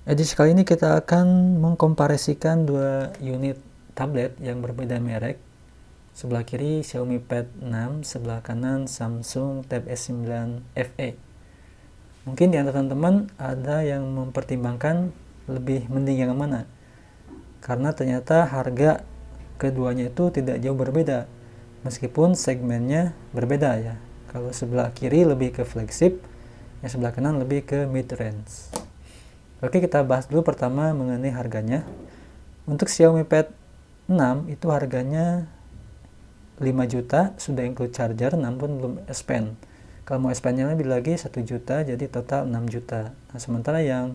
Edisi kali ini kita akan mengkomparasikan dua unit tablet yang berbeda merek. Sebelah kiri Xiaomi Pad 6, sebelah kanan Samsung Tab S9 FE. Mungkin di antara teman-teman ada yang mempertimbangkan lebih mending yang mana, karena ternyata harga keduanya itu tidak jauh berbeda, meskipun segmennya berbeda ya. Kalau sebelah kiri lebih ke flagship, yang sebelah kanan lebih ke mid range. Oke, kita bahas dulu pertama mengenai harganya. Untuk Xiaomi Pad 6 itu harganya 5 juta, sudah include charger, namun belum S Pen. Kalau mau S Pen-nya lebih lagi 1 juta, jadi total 6 juta. Nah, sementara yang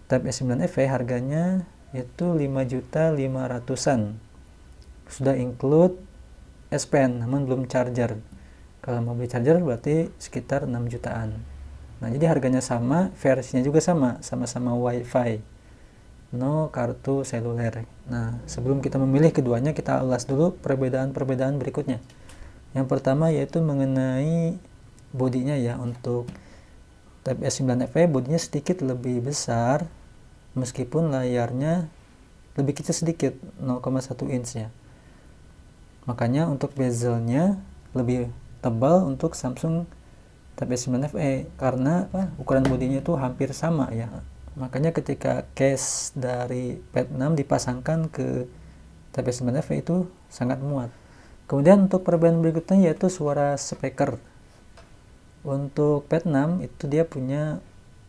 Tab S9 FE harganya itu 5 juta 500-an. Sudah include S Pen, namun belum charger. Kalau mau beli charger berarti sekitar 6 jutaan. Nah, jadi harganya sama, versinya juga sama, sama-sama WiFi, no kartu seluler. Nah, sebelum kita memilih keduanya, kita ulas dulu perbedaan-perbedaan berikutnya. Yang pertama yaitu mengenai bodinya ya. Untuk Tab S9 FE bodinya sedikit lebih besar, meskipun layarnya lebih kecil sedikit, 0,1 inch ya. Makanya untuk bezelnya lebih tebal untuk Samsung Tab S9 FE, karena ukuran bodinya itu hampir sama ya. Makanya ketika case dari Pad 6 dipasangkan ke Tab S9 FE itu sangat muat. Kemudian untuk perbedaan berikutnya yaitu suara speaker. Untuk Pad 6 itu dia punya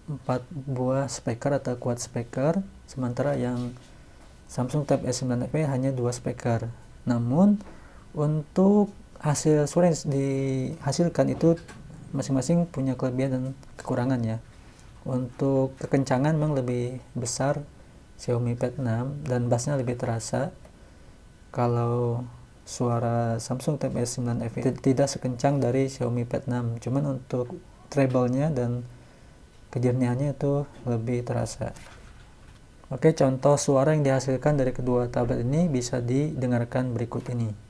4 buah speaker atau quad speaker, sementara yang Samsung Tab S9 FE hanya 2 speaker. Namun untuk hasil suara yang dihasilkan itu masing-masing punya kelebihan dan kekurangan ya. Untuk kekencangan memang lebih besar Xiaomi Pad 6 dan bassnya lebih terasa. Kalau suara Samsung Tab S9 FE tidak sekencang dari Xiaomi Pad 6, cuman untuk treble-nya dan kejernihannya itu lebih terasa. Oke, contoh suara yang dihasilkan dari kedua tablet ini bisa didengarkan berikut ini.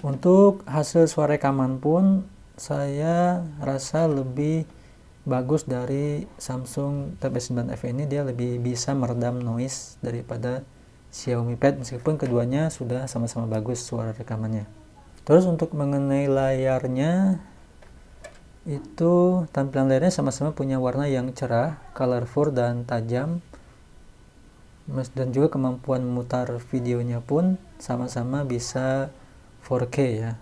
Untuk hasil suara rekaman pun saya rasa lebih bagus dari Samsung Tab S9 FE ini. Dia lebih bisa meredam noise daripada Xiaomi Pad, meskipun keduanya sudah sama-sama bagus suara rekamannya. Terus untuk mengenai layarnya, itu tampilan layarnya sama-sama punya warna yang cerah, colorful dan tajam, dan juga kemampuan memutar videonya pun sama-sama bisa 4K ya.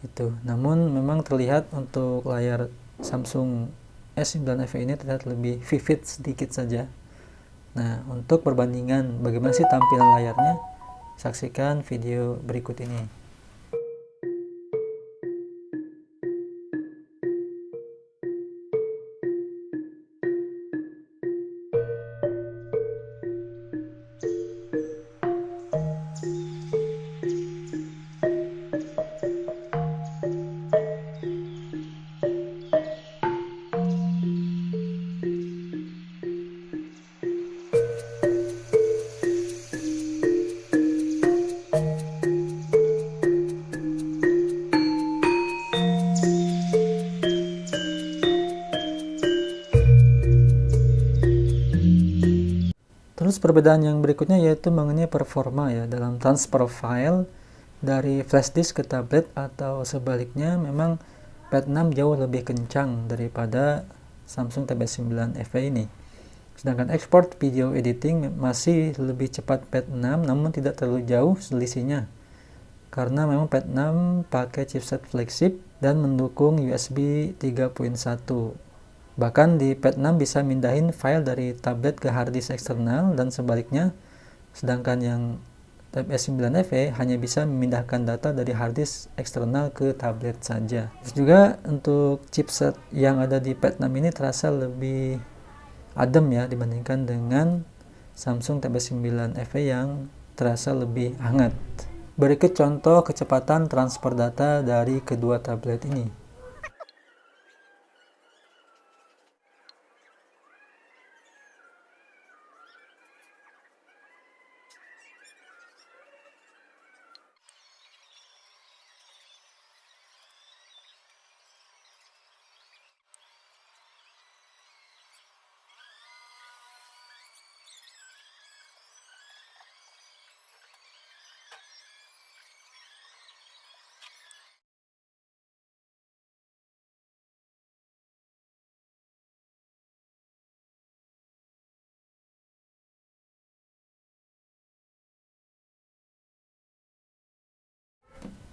Itu. Namun memang terlihat untuk layar Samsung S9 FE ini terlihat lebih vivid sedikit saja. Nah, untuk perbandingan bagaimana sih tampilan layarnya, saksikan video berikut ini. Terus perbedaan yang berikutnya yaitu mengenai performa ya. Dalam transfer file dari flash disk ke tablet atau sebaliknya, memang Pad 6 jauh lebih kencang daripada Samsung Tab S9 FE ini. Sedangkan export video editing masih lebih cepat Pad 6, namun tidak terlalu jauh selisihnya. Karena memang Pad 6 pakai chipset flagship dan mendukung USB 3.1. Bahkan di Pad 6 bisa mindahin file dari tablet ke harddisk eksternal dan sebaliknya, sedangkan yang Tab S9 FE hanya bisa memindahkan data dari harddisk eksternal ke tablet saja. Terus juga untuk chipset yang ada di Pad 6 ini terasa lebih adem ya dibandingkan dengan Samsung Tab S9 FE yang terasa lebih hangat. Berikut contoh kecepatan transfer data dari kedua tablet ini.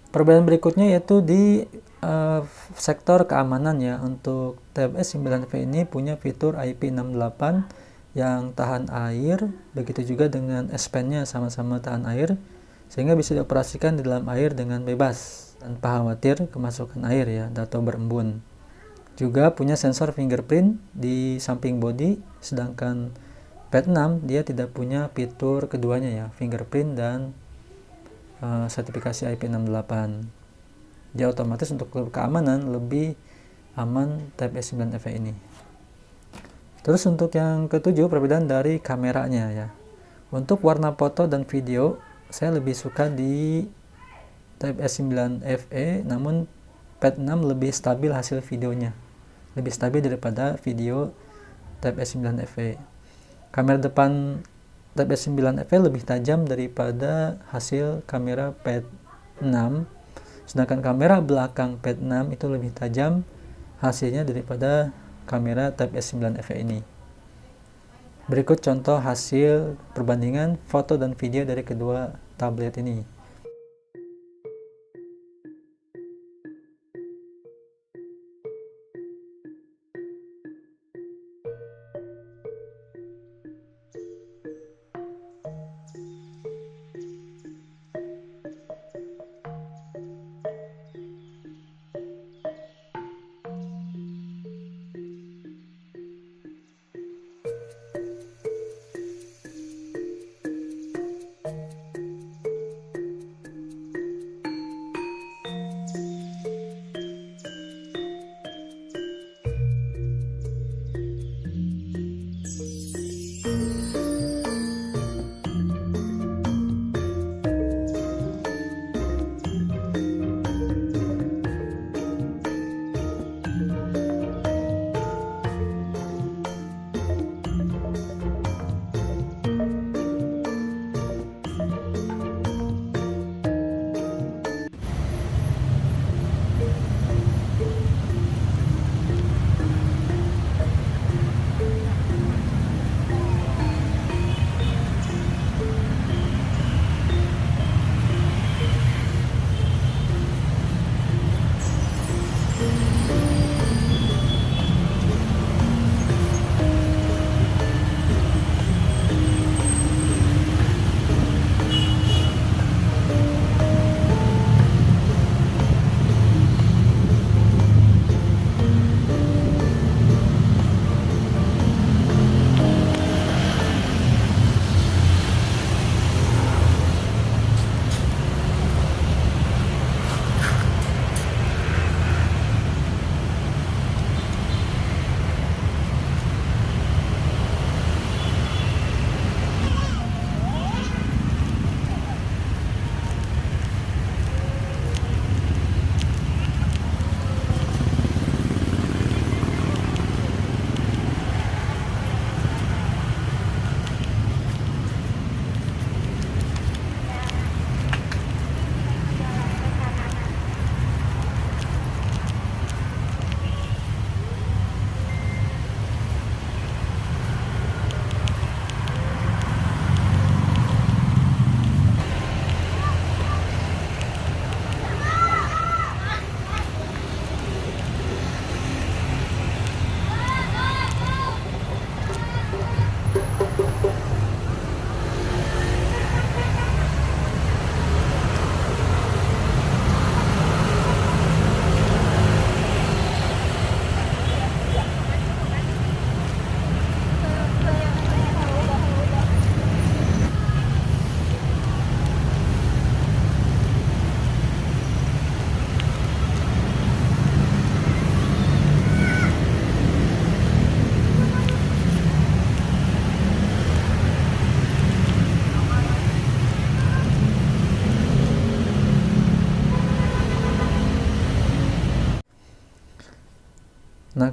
Perbedaan berikutnya yaitu di sektor keamanan ya. Untuk Tab S9V ini punya fitur IP68 yang tahan air, begitu juga dengan S Pen-nya sama-sama tahan air, sehingga bisa dioperasikan di dalam air dengan bebas tanpa khawatir kemasukan air ya atau berembun. Juga punya sensor fingerprint di samping bodi, sedangkan Pad 6 dia tidak punya fitur keduanya ya, fingerprint dan sertifikasi IP68. Jadi otomatis untuk keamanan lebih aman Tab S9 FE ini. Terus untuk yang ketujuh, perbedaan dari kameranya ya. Untuk warna foto dan video saya lebih suka di Tab S9 FE, namun Pad 6 lebih stabil hasil videonya, lebih stabil daripada video Tab S9 FE. Kamera depan Tab S9 FE lebih tajam daripada hasil kamera Pad 6, sedangkan kamera belakang Pad 6 itu lebih tajam hasilnya daripada kamera Tab S9 FE ini. Berikut contoh hasil perbandingan foto dan video dari kedua tablet ini.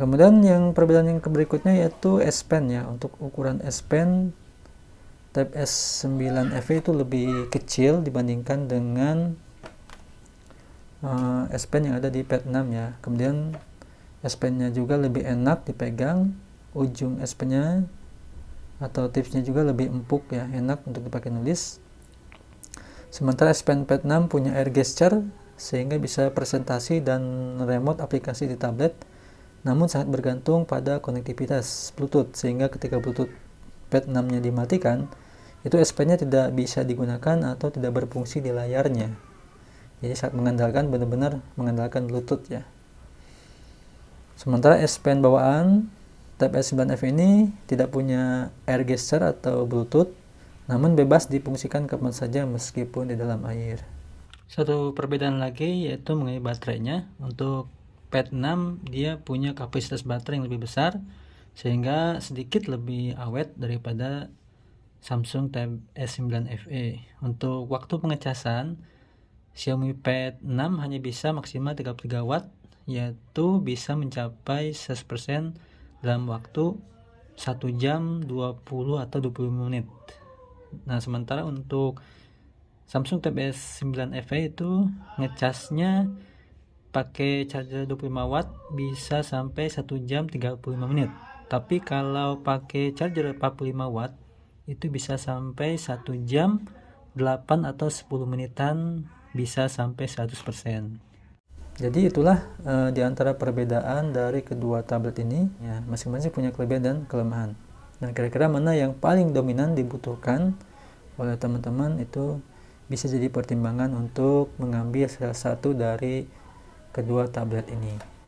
Kemudian yang perbedaan yang berikutnya yaitu S Pen ya. Untuk ukuran S Pen Tab S9 FE itu lebih kecil dibandingkan dengan S Pen yang ada di Pad 6 ya. Kemudian S Pen-nya juga lebih enak dipegang, ujung S Pen-nya atau tipsnya juga lebih empuk ya, enak untuk dipakai nulis. Sementara S Pen Pad 6 punya air gesture sehingga bisa presentasi dan remote aplikasi di tablet, namun sangat bergantung pada konektivitas Bluetooth, sehingga ketika Bluetooth Pad 6-nya dimatikan, itu S Pen-nya tidak bisa digunakan atau tidak berfungsi di layarnya. Jadi sangat mengandalkan, benar-benar mengandalkan Bluetooth ya. Sementara S Pen bawaan Tab S9F ini tidak punya air gesture atau Bluetooth, namun bebas difungsikan kapan saja meskipun di dalam air. Satu perbedaan lagi yaitu mengenai baterainya. Untuk Pad 6 dia punya kapasitas baterai yang lebih besar sehingga sedikit lebih awet daripada Samsung Tab S9 FE. Untuk waktu pengecasan, Xiaomi Pad 6 hanya bisa maksimal 33 watt, yaitu bisa mencapai 100% dalam waktu 1 jam 20 atau 20 menit. Nah, sementara untuk Samsung Tab S9 FE itu ngecasnya pakai charger 25 watt bisa sampai 1 jam 35 menit. Tapi kalau pakai charger 45 watt itu bisa sampai 1 jam 8 atau 10 menitan, bisa sampai 100%. Jadi itulah di antara perbedaan dari kedua tablet ini ya, masing-masing punya kelebihan dan kelemahan. Dan kira-kira mana yang paling dominan dibutuhkan oleh teman-teman itu bisa jadi pertimbangan untuk mengambil salah satu dari kedua tablet ini.